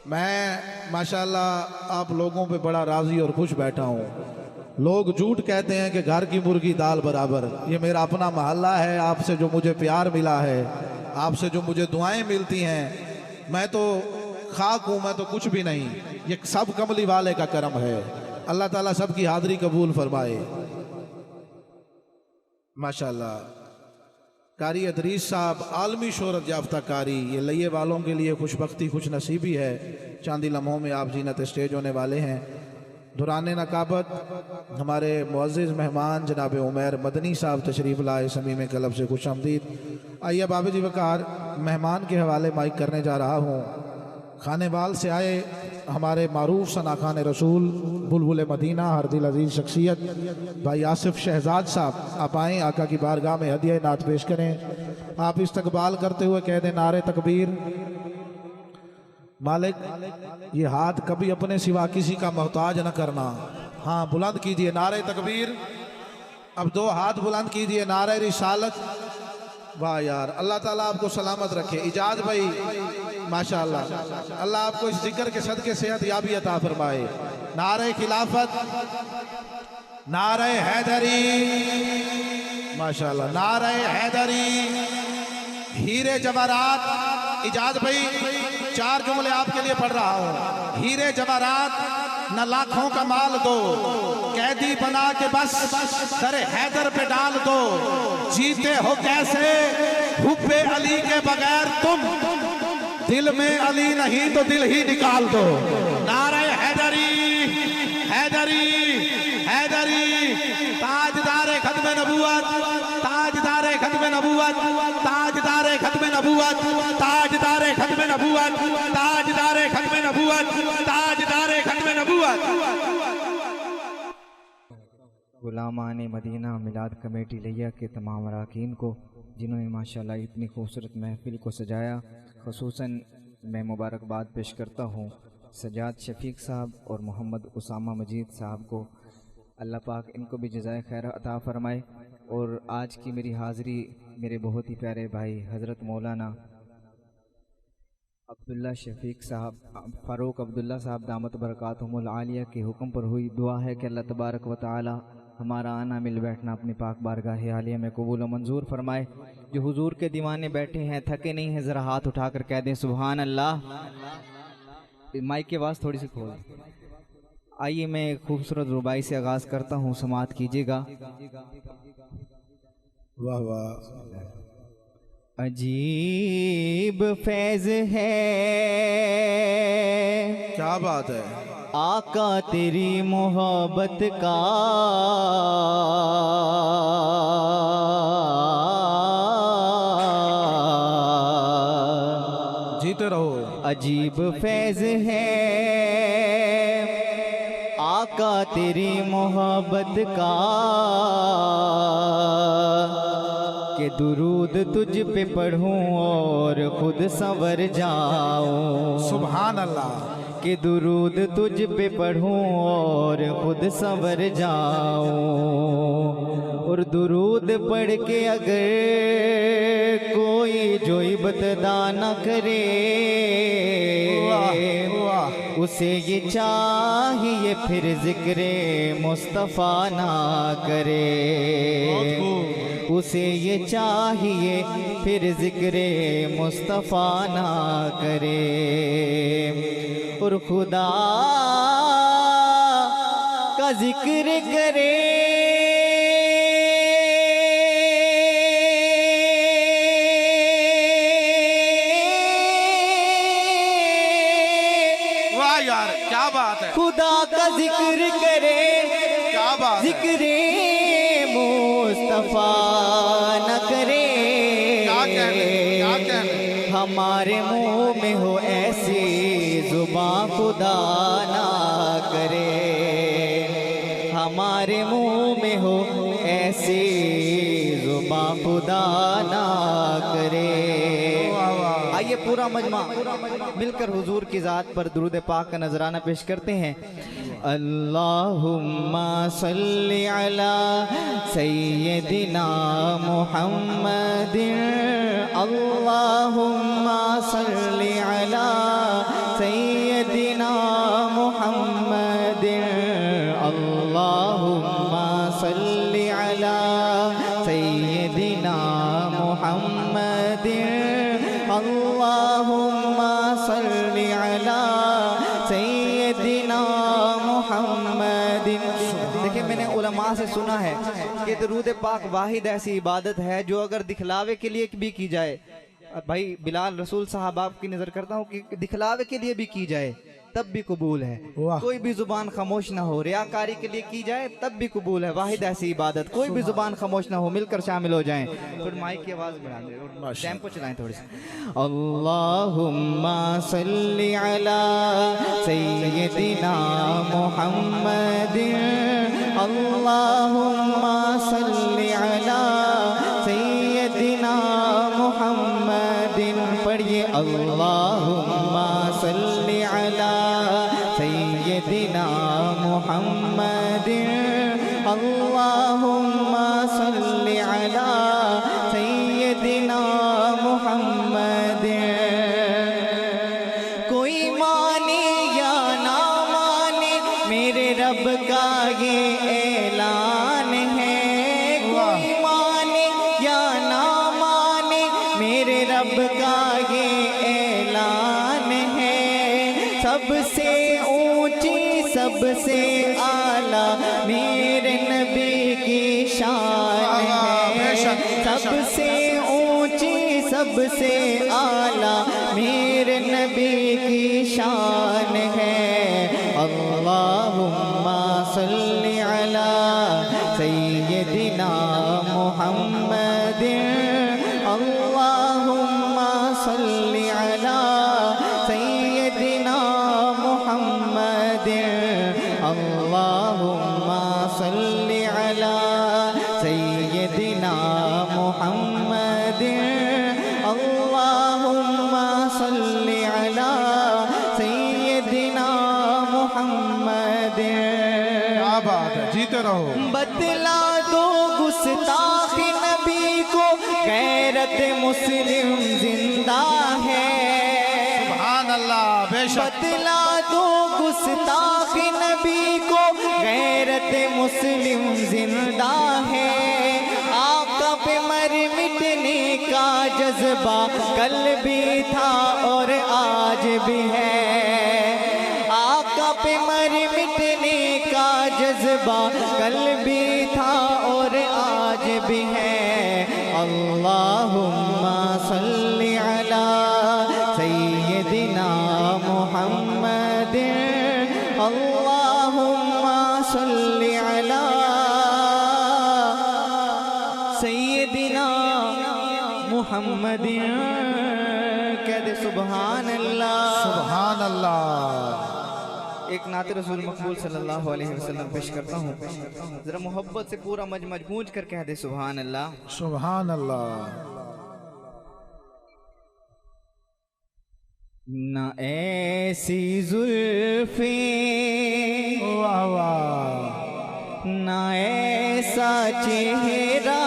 मैं माशाल्लाह आप लोगों पे बड़ा राज़ी और खुश बैठा हूँ। लोग झूठ कहते हैं कि घर की मुर्गी दाल बराबर। ये मेरा अपना मोहल्ला है। आपसे जो मुझे प्यार मिला है, आपसे जो मुझे दुआएं मिलती हैं, मैं तो खाक हूँ, मैं तो कुछ भी नहीं। ये सब कमली वाले का करम है। अल्लाह ताला सबकी हाज़िरी कबूल फरमाए। माशाल्लाह कारी अदरीस साहब आलमी शोहरत याफ्ता कारी, ये लइए वालों के लिए खुशबख्ती खुश नसीबी है। चांदी लम्हों में आप जीनत स्टेज होने वाले हैं। दुराने नकाबत हमारे मुअज़्ज़िज़ मेहमान जनाब उमैर मदनी साहब तशरीफ़ लाए। समीम कलब से खुश आमदीद। आइए बाबा जी वकार मेहमान के हवाले माइक करने जा रहा हूँ। खानेवाल से आए हमारे मारूफ सना खान रसूल बुलबुल मदीना हर दिल अजीज शख्सियत भाई आसिफ शहजाद साहब, आप आएँ, आका की बारगाह में हदिया नात पेश करें। आप इस्तकबाल करते हुए कह दें नारे तकबीर। मालिक ये हाथ कभी अपने सिवा किसी का मोहताज न करना। हाँ बुलंद कीजिए नारे तकबीर। अब दो हाथ बुलंद कीजिए नारे रिसालत। वाह यार, अल्लाह ताला आपको सलामत रखे। इजाज भाई माशाअल्लाह, अल्लाह आपको इस जिक्र के सदके सेहत याबी अता फरमाए। नारे खिलाफत, नारे हैदरी, माशाअल्लाह नारे हैदरी, हीरे जवाहरात। इजाज भाई चार जुमले आपके लिए पढ़ रहा हूँ। हीरे जवाहरात न लाखों का माल दो, कैदी बना के बस सरे हैदर पे डाल दो। जीते हो कैसे हुब्बे अली के बगैर तुम, दिल में अली नहीं तो दिल ही निकाल दो। नारे हैदरी, हैदरी, हैदरी। ताजदारे खत्मे नबूवत, ताजदारे खत्मे नबूवत, ताजदारे खत्मे नबूवत, ताजदारे खत्मे नबूवत, ताजदारे खत्मे नबूवत, ताजदारे खत्मे नबूवत। गुलामान मदीना मिलाद कमेटी लिया के तमाम अरकान को जिन्होंने माशाल्लाह इतनी खूबसूरत महफिल को सजाया, ख़ुसूसन मैं मुबारकबाद पेश करता हूँ सजाद शफीक साहब और मोहम्मद उसामा मजीद साहब को। अल्लाह पाक इनको भी जज़ाए खैर अता फ़रमाए। और आज की मेरी हाज़िरी मेरे बहुत ही प्यारे भाई हज़रत मौलाना अब्दुल्ला शफीक साहब, फ़ारूक अब्दुल्ला साहब दामत बरकातहुमुल आलिया के हुक्म पर हुई। दुआ है कि अल्लाह तबारक व तआला हमारा आना मिल बैठना अपनी पाक बारगाह आलिया में कबूल व मंजूर फरमाए। जो हुजूर के दीवाने बैठे हैं, थके नहीं हैं, ज़रा हाथ उठा कर कह दें सुभान अल्लाह। माइक की आवाज़ थोड़ी सी खोल। आइए मैं एक खूबसूरत रुबाई से आगाज़ करता हूँ, समाअत कीजिएगा। वाह वाह, अजीब फैज़ है, क्या बात है। आका तेरी मोहब्बत का, जीते रहो। अजीब फैज़ है आका तेरी मोहब्बत का, के दुरूद तुझ पे पढ़ूं और खुद संवर जाऊं। सुभान अल्लाह। के दुरूद तुझ पे पढ़ूं और खुद संवर जाऊं। और दुरूद पढ़ के अगर कोई जो इब्तिदा न करे, उसे ये चाहिए फिर ज़िक्रे मुस्तफ़ा ना करे। उसे ये चाहिए फिर ज़िक्रे मुस्तफ़ा ना करे। और खुदा का ज़िक्र करे, वाह यार, क्या बात है। खुदा का ज़िक्र करे, क्या बात है। ज़िक्रे मुस्तफ़ा न करे। क्या कहने, हमारे मुँह में हो ऐसी ज़ुबान खुदा ना करे। हमारे मुँह में हो ऐसी ज़ुबान खुदा ना करे। आइए पूरा मजमा मिलकर हुजूर की ज़ात पर दुरूद पाक का नजराना पेश करते हैं। अल्लाहुम्मा सल्ली अला सय्यदिना मुहम्मदिन, अल्लाहुम्मा सल्ली अला सय्यदिना सय्यदिना मुहम्मदिन अल्लाहुम्मा सल्लि अला सय्यदिना मुहम्मदिन अल्लाहुम्मा सल्लि अला सय्यदिना मुहम्मदिन। देखिए, मैंने उलमा से सुना है कि दरूद पाक वाहिद ऐसी इबादत है जो अगर दिखलावे के लिए भी की जाए, भाई बिलाल रसूल साहब आपकी नजर करता हूँ कि दिखलावे के लिए भी की जाए तब भी कबूल है। कोई भी जुबान खामोश ना हो, रियाकारी के लिए की जाए तब भी कबूल है। वाहिद ऐसी इबादत, कोई भी जुबान खामोश ना हो, मिलकर शामिल हो जाएं। थोड़ी माइक की आवाज बढ़ा दें और टेम्पो चलाएं थोड़ी सी। अल्लाहुम्मा सल्लि अला सय्यदिना मुहम्मदिन अल्लाहुम्मा सल्लि अला सय्यदिना मुहम्मदिन। पढ़िए अल्लाहुम्मा सल्लि अला सय्यदिना मुहम्मदिन अल्लाहुम्मा सल्लि अला सय्यदिना मुहम्मदिन। कोई माने या ना माने मेरे रब का ये ऐलान है। कोई माने या ना माने मेरे रब का ये ऐलान है। सबसे ऊंची सबसे आला मेरे नबी की शान है। सबसे ऊंची सबसे आला मेरे नबी की शान है। अल्लाहुम्मा सल्लि अला सय्यदिना मुहम्मदिन अल्लाहुम्मा सल्लि अला सय्यदिना मुहम्मदिन अल्लाहुम्मा सल्लि अला सय्यदिना मुहम्मदिन अल्लाहुम्मा सल्लि अला सय्यदिना मुहम्मदिन। क्या बात है, जीते रहो। बतला दो गुस्ताखी नबी को, गैरत मुस्लिम जिंदा है। सुभान अल्लाह, बेशक। बतला दो गुस्ताखी नबी को, गैरत मुस्लिम जिंदा है। आका पे मर मिटने का जज्बा कल भी था और आज भी है। आका पे मर मिटने का जज्बा कल भी था और आज भी है। अल्लाहुम्मा सल्लि अला सय्यदिना मुहम्मदिन अल्लाहुम्मा सल्लि अला सय्यदिना मुहम्मदिन। कह दे सुभान अल्लाह, सुभान अल्लाह। एक नाते रसूल मकबूल सल्लल्लाहु अलैहि वसल्लम पेश करता हूँ, जरा मोहब्बत से पूरा मजमा गूंज कर कह दे सुभान अल्लाह, सुभान अल्लाह। ना ऐसी जुल्फे वाह वाह, ना ऐसा चेहरा,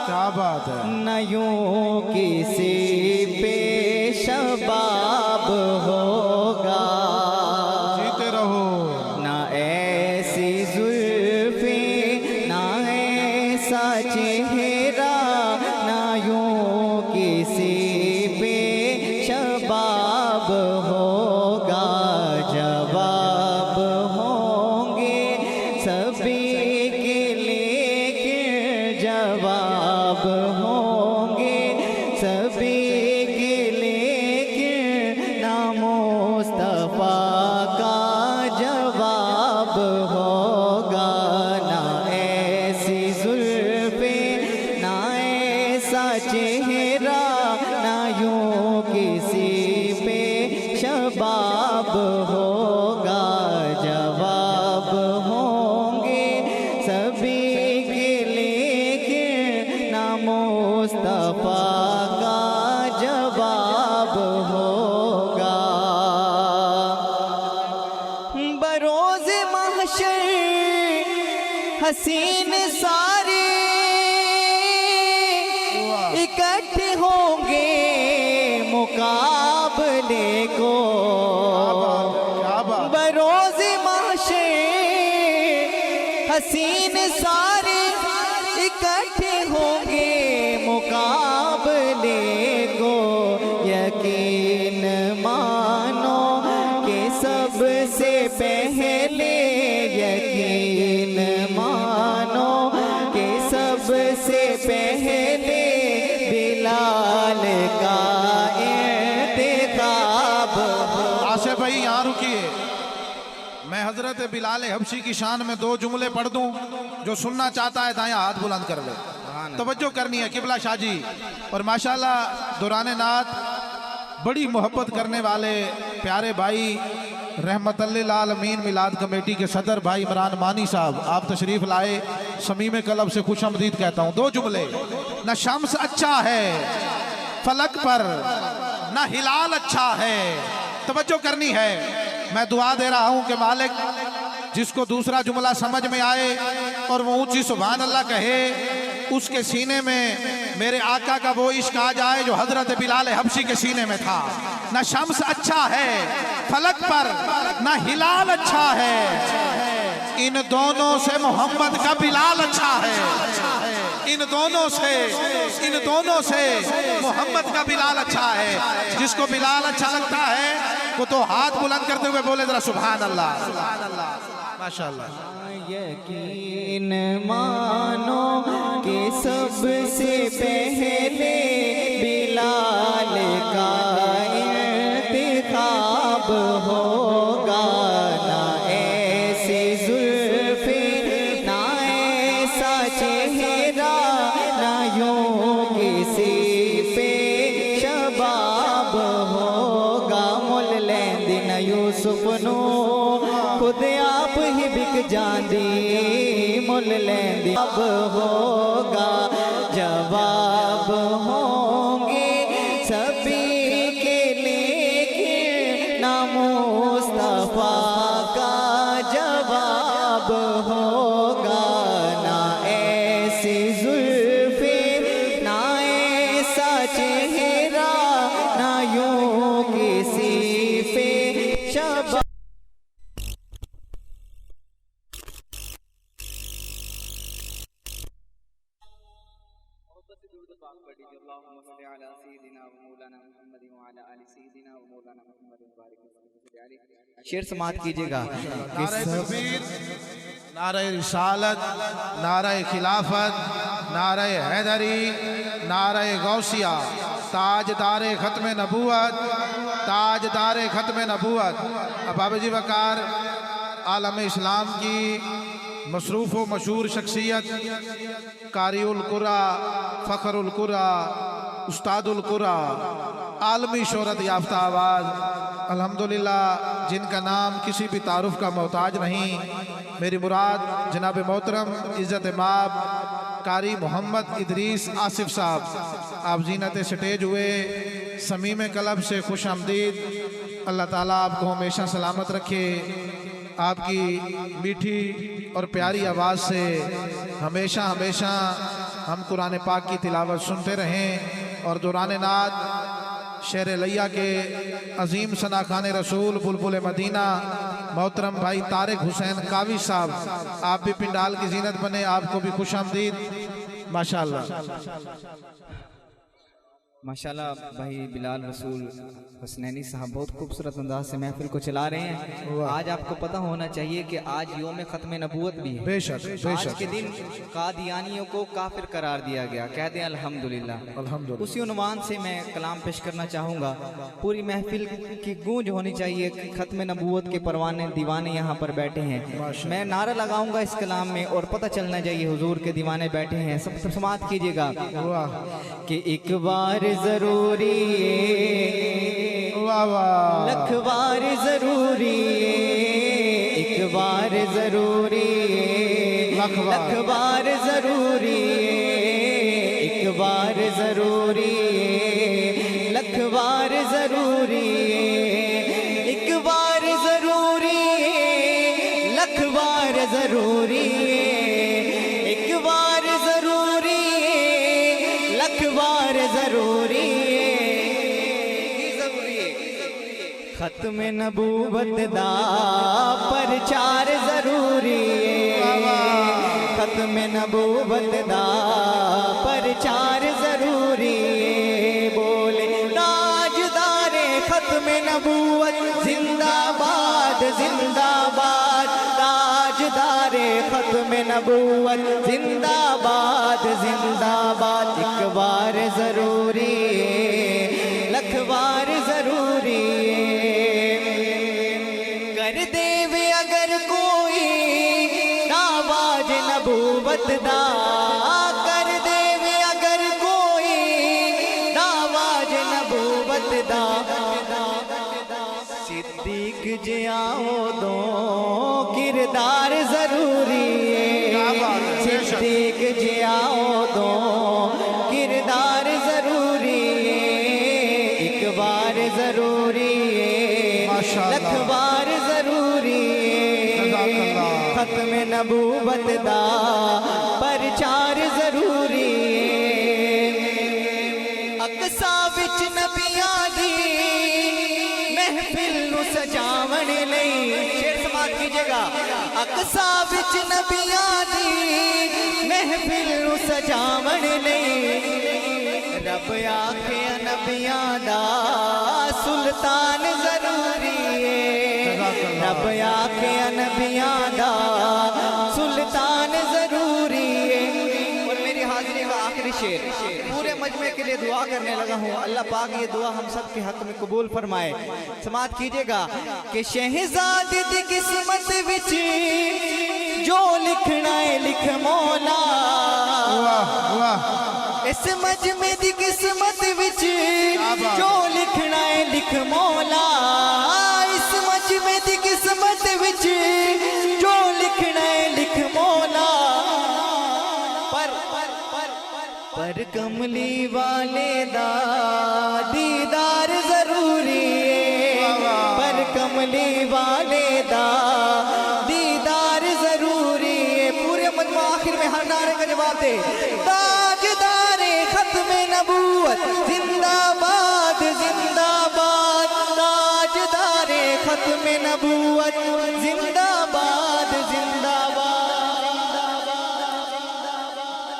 क्या बात है। न यूं किसी पे शबाब होगा। जीते रहो। ना ऐसी जुल्फे ना ऐसा चेहरा, ना यूं किसी पे शबाब होगा। जवाब होंगे सभी के लेकिन जवाब होंगे सभी के लेकिन ना मुस्तफा का जवाब होगा। ना ऐसी जुल्फे ना ऐसा चेहरा, ना यूं किसी पे शबाब होगा। जवाब होंगे सभी के लेकिन ना मुस्तफा का जवाब होगा। बरोज महशर हसीन सारे इकट्ठे होंगे मुकाबले को। हसीन सारे इकट्ठे होंगे मुकाबले को, यकीन मानो कि सबसे पहले, यकीन मानो कि सबसे पहले बिलाल का इंतखाब। आसिफ भाई यहाँ रुकिए, मैं हजरत बिलाल हबशी की शान में 2 जुमले पढ़ दूं, जो सुनना चाहता है दायां हाथ बुलंद कर ले। तवज्जो करनी है किबला शाह जी। और माशाल्लाह दौरान नात बड़ी मोहब्बत करने वाले प्यारे भाई रहमतुल्लिल आलमीन मिलाद कमेटी के सदर भाई इमरान मानी साहब, आप तशरीफ लाए, समीम कलब से खुश आमदीद कहता हूँ। 2 जुमले, न शम्स अच्छा है फलक पर, न हिलाल अच्छा है। तवज्जो करनी है, मैं दुआ दे रहा हूं कि मालिक जिसको दूसरा जुमला समझ में आए और वो ऊंची सुभान अल्लाह कहे, उसके सीने में मेरे आका का वो इश्क आ जाए जो हजरत बिलाल हबशी के सीने में था। ना शम्स अच्छा है फलक पर, ना हिलाल अच्छा है, इन दोनों से मोहम्मद का बिलाल अच्छा है। इन दोनों से मोहम्मद का बिलाल अच्छा है। जिसको बिलाल अच्छा लगता है वो तो हाथ बुलंद करते हुए बोले जरा सुभान अल्लाह, माशाअल्लाह। यकीन मानो कि सबसे पहले बिलाल का इंतखाब होगा। ना ऐसी जुल्फे, ना ऐसा चेहरा, ना यूं किसी पे शबाब होगा। मुल लेंदी न यूसुफ नो खुद आप ही बिक जांदी, मुल लेंदी अब होगा जवाब होंगे सभी के, लेकिन ना मुस्तफा का जवाब होगा। ना ऐसी जुल्फे, ना ऐसा चेहरा, ना यूं किसी पे शबाब। शेर समात कीजिएगा। नारे तकबीर, नारे रिसालत, नारे खिलाफत, नारे हैदरी, नारे गौसिया, ताजदारे खत्म नबूवत, ताजदारे खत्म नबूवत। अब बाबूजी वकार आलम इस्लाम की मसरूफ़ व मशहूर शख्सियत, कारिउल कुरा, फ़ख्रुल कुरा, उस्तादुल कुरा, आलमी शोहरत याफ्ता आवाज़, अल्हम्दुलिल्लाह, जिनका नाम किसी भी तारुफ का मोहताज नहीं। मेरी मुराद जनाब मोहतरम इज़्ज़त माब कारी मोहम्मद इदरीस आसिफ साहब, आप जीनत स्टेज हुए, समीम कलब से खुश आमदीद। अल्लाह ताला आपको हमेशा सलामत रखे, आपकी मीठी और प्यारी आवाज़ से हमेशा हमेशा हम कुरान पाक की तिलावत सुनते रहें। और दौरान नात शेर लैया के अजीम सना खान रसूल बुलबुल मदीना मोहतरम भाई तारिक हुसैन कावी साहब, आप भी पिंडाल की जीनत बने, आपको भी खुश आमदीद माशाअल्लाह। माशाल्लाह भाई बिलाल रसूल हसनैनी साहब बहुत खूबसूरत अंदाज से महफिल को चला रहे हैं। आज आपको पता होना चाहिए कि आज योम ख़त्म नबूवत भी है। बेशक आज के दिन कादियानियों को काफिर करार दिया गया, कहते हैं अल्हम्दुलिल्लाह। अल्हम्दुलिल्लाह। उसी उन्वान से मैं कलाम पेश करना चाहूँगा। पूरी महफिल की गूंज होनी चाहिए कि ख़त्म नबूवत के परवाने दीवाने यहाँ पर बैठे हैं। मैं नारा लगाऊंगा इस कलाम में और पता चलना चाहिए हुजूर के दीवाने बैठे हैं। सब समात कीजिएगा कि एक बार जरूरी लख बार जरूरी, एक बार जरूरी लख बार जरूरी, एक बार जरूरी लख बार जरूरी, एक बार जरूरी लख बार जरूरी, एक बार जरूरी लख बार जरूरी। खत्म नबूवत दा प्रचार जरूरी है। खत्म नबूवत दा प्रचार जरूरी है। बोले ताजदारे खत्म नबूवत जिंदाबाद जिंदाबाद, ताजदारे खत्म नबूवत जिंदाबाद जिंदाबाद। एक बार जरूरी है, लख बार जरूरी है। कर देवे अगर कोई आवाज नबूवत दा, कर देवे अगर कोई आवाज नबूवत दा। सिद्दीक जियाओ दो किरदार जरूरी है। सिद्दीक जियाओ दो किरदार जरूरी है। एक बार जरूरी है, लख बार जरूरी है। खत्म नबूवत दा प्रचार जरूरी है। अक्सा विच नबियां दी महफिल नू सजावण लई, शेर समाप्त कीजिएगा। अक्सा विच नबियां दी महफिल नू सजावण लई, रब आखे नबियां दा सुल्तान जरूरी है। रब आखे नबियां दा सुल्तान जरूरी है। और मेरी हाजिरी का आखिरी शेर पूरे मजमे के लिए दुआ करने लगा हूँ। अल्लाह पाक ये दुआ हम सब के हक में कबूल फरमाए। समाप्त कीजिएगा कि शहजादी दी किस्मत विच जो लिखना है लिख मौला। इस मजमे दी किस्मत विच जो लिखना है लिख मौला। इस मजमे दी किस्मत विच जो लिखना है लिख मौला। पर कमली वाले दा दीदार जरूरी है। पर कमली वाले दा दीदार जरूरी है। पूरे मजमा आखिर में हर नारे का जवाब दे। ताजदारे खत्म नबूवत जिंदाबाद जिंदाबाद, ताजदारे खत्म नबूवत जिंदाबाद।